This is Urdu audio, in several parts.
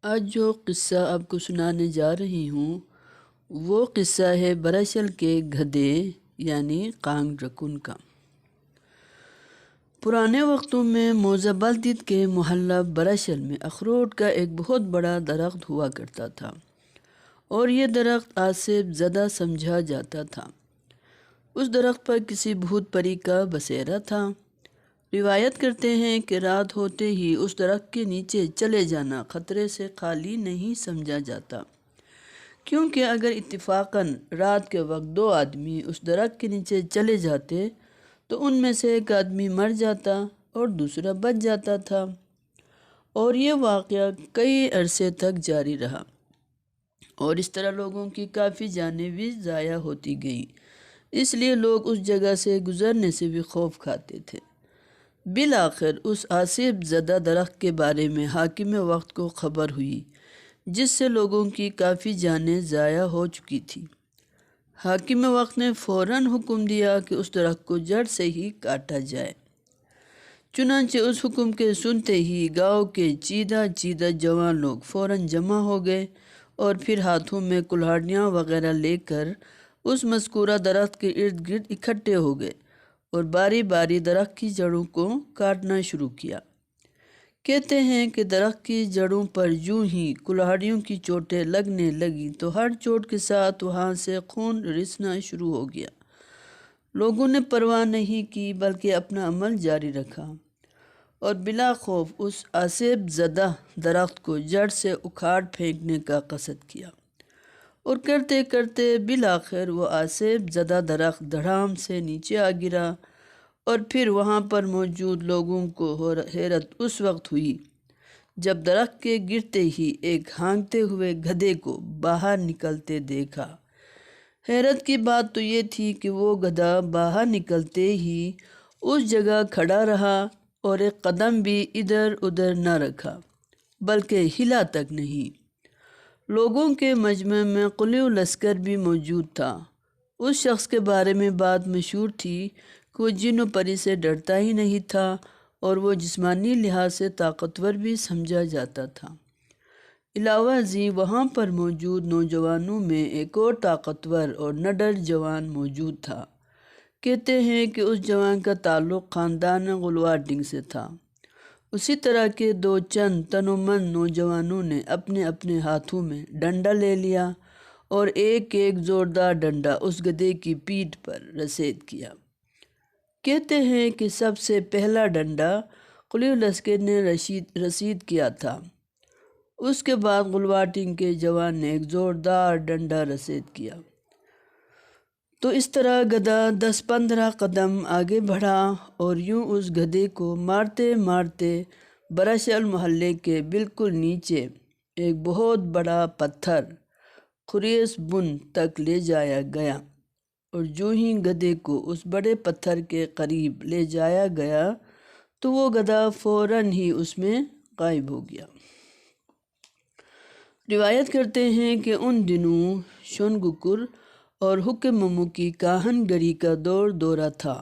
آج جو قصہ آپ کو سنانے جا رہی ہوں وہ قصہ ہے براشل کے گدھے یعنی کانگ رکن کا۔ پرانے وقتوں میں موزہ بلتید کے محلہ براشل میں اخروٹ کا ایک بہت بڑا درخت ہوا کرتا تھا اور یہ درخت آصف زدہ سمجھا جاتا تھا۔ اس درخت پر کسی بھوت پری کا بسیرا تھا۔ روایت کرتے ہیں کہ رات ہوتے ہی اس درخت کے نیچے چلے جانا خطرے سے خالی نہیں سمجھا جاتا، کیونکہ اگر اتفاقاً رات کے وقت 2 آدمی اس درخت کے نیچے چلے جاتے تو ان میں سے ایک آدمی مر جاتا اور دوسرا بچ جاتا تھا، اور یہ واقعہ کئی عرصے تک جاری رہا اور اس طرح لوگوں کی کافی جانیں بھی ضائع ہوتی گئیں۔ اس لیے لوگ اس جگہ سے گزرنے سے بھی خوف کھاتے تھے۔ بالآخر اس آصف زدہ درخت کے بارے میں حاکم وقت کو خبر ہوئی، جس سے لوگوں کی کافی جانیں ضائع ہو چکی تھی۔ حاکم وقت نے فوراً حکم دیا کہ اس درخت کو جڑ سے ہی کاٹا جائے۔ چنانچہ اس حکم کے سنتے ہی گاؤں کے چیدہ جوان لوگ فوراً جمع ہو گئے اور پھر ہاتھوں میں کلہاڑیاں وغیرہ لے کر اس مذکورہ درخت کے ارد گرد اکٹھے ہو گئے اور باری باری درخت کی جڑوں کو کاٹنا شروع کیا۔ کہتے ہیں کہ درخت کی جڑوں پر یوں ہی کلہاڑیوں کی چوٹیں لگنے لگی تو ہر چوٹ کے ساتھ وہاں سے خون رسنا شروع ہو گیا۔ لوگوں نے پرواہ نہیں کی بلکہ اپنا عمل جاری رکھا اور بلا خوف اس آصف زدہ درخت کو جڑ سے اکھاڑ پھینکنے کا قصد کیا، اور کرتے کرتے بالآخر وہ آصف زدہ درخت دھڑام سے نیچے آ گرا، اور پھر وہاں پر موجود لوگوں کو حیرت اس وقت ہوئی جب درخت کے گرتے ہی ایک ہانکتے ہوئے گدھے کو باہر نکلتے دیکھا۔ حیرت کی بات تو یہ تھی کہ وہ گدھا باہر نکلتے ہی اس جگہ کھڑا رہا اور ایک قدم بھی ادھر ادھر نہ رکھا، بلکہ ہلا تک نہیں۔ لوگوں کے مجمع میں قلی لشکر بھی موجود تھا۔ اس شخص کے بارے میں بات مشہور تھی کہ وہ جن و پری سے ڈرتا ہی نہیں تھا اور وہ جسمانی لحاظ سے طاقتور بھی سمجھا جاتا تھا۔ علاوہ ازیں وہاں پر موجود نوجوانوں میں ایک اور طاقتور اور نڈر جوان موجود تھا۔ کہتے ہیں کہ اس جوان کا تعلق خاندان غلواڈنگ سے تھا۔ اسی طرح کے 2 چند تنومند نوجوانوں نے اپنے اپنے ہاتھوں میں ڈنڈا لے لیا اور ایک ایک زوردار ڈنڈا اس گدھے کی پیٹھ پر رسید کیا۔ کہتے ہیں کہ سب سے پہلا ڈنڈا قلی لشکر نے رسید کیا تھا، اس کے بعد غلواڈنگ کے جوان نے ایک زوردار ڈنڈا رسید کیا۔ تو اس طرح گدھا 10-15 قدم آگے بڑھا اور یوں اس گدھے کو مارتے مارتے براشل محلے کے بالکل نیچے ایک بہت بڑا پتھر خریس بن تک لے جایا گیا، اور جو ہی گدھے کو اس بڑے پتھر کے قریب لے جایا گیا تو وہ گدھا فوراً ہی اس میں غائب ہو گیا۔ روایت کرتے ہیں کہ ان دنوں شونگکور اور حکممو کی کاہن گری کا دورہ تھا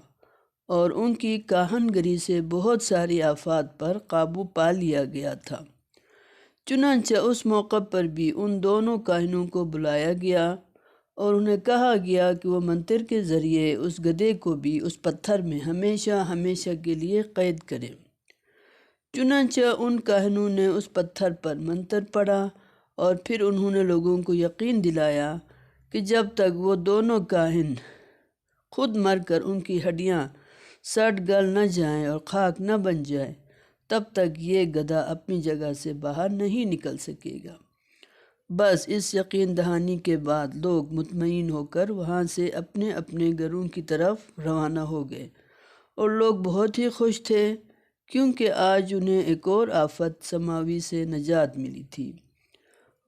اور ان کی کاہن گری سے بہت ساری آفات پر قابو پا لیا گیا تھا۔ چنانچہ اس موقع پر بھی ان دونوں کاہنوں کو بلایا گیا اور انہیں کہا گیا کہ وہ منتر کے ذریعے اس گدھے کو بھی اس پتھر میں ہمیشہ ہمیشہ کے لیے قید کریں۔ چنانچہ ان کاہنوں نے اس پتھر پر منتر پڑھا اور پھر انہوں نے لوگوں کو یقین دلایا کہ جب تک وہ دونوں کاہن خود مر کر ان کی ہڈیاں سڑ گل نہ جائیں اور خاک نہ بن جائے تب تک یہ گدھا اپنی جگہ سے باہر نہیں نکل سکے گا۔ بس اس یقین دہانی کے بعد لوگ مطمئن ہو کر وہاں سے اپنے اپنے گھروں کی طرف روانہ ہو گئے، اور لوگ بہت ہی خوش تھے کیونکہ آج انہیں ایک اور آفت سماوی سے نجات ملی تھی۔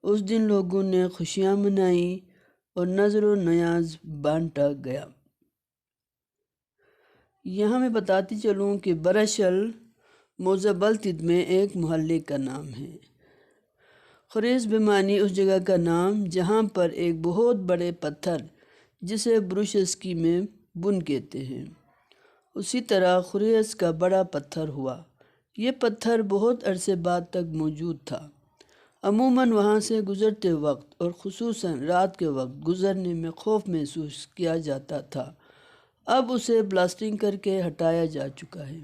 اس دن لوگوں نے خوشیاں منائیں اور نظر و نیاز بانٹا گیا۔ یہاں میں بتاتی چلوں کہ براشل موزہ بلتید میں ایک محلے کا نام ہے۔ خریس بمانی اس جگہ کا نام جہاں پر ایک بہت بڑے پتھر جسے بروشسکی میں بن کہتے ہیں، اسی طرح خریس کا بڑا پتھر ہوا۔ یہ پتھر بہت عرصے بعد تک موجود تھا۔ عموماً وہاں سے گزرتے وقت اور خصوصاً رات کے وقت گزرنے میں خوف محسوس کیا جاتا تھا۔ اب اسے پلاسٹرنگ کر کے ہٹایا جا چکا ہے۔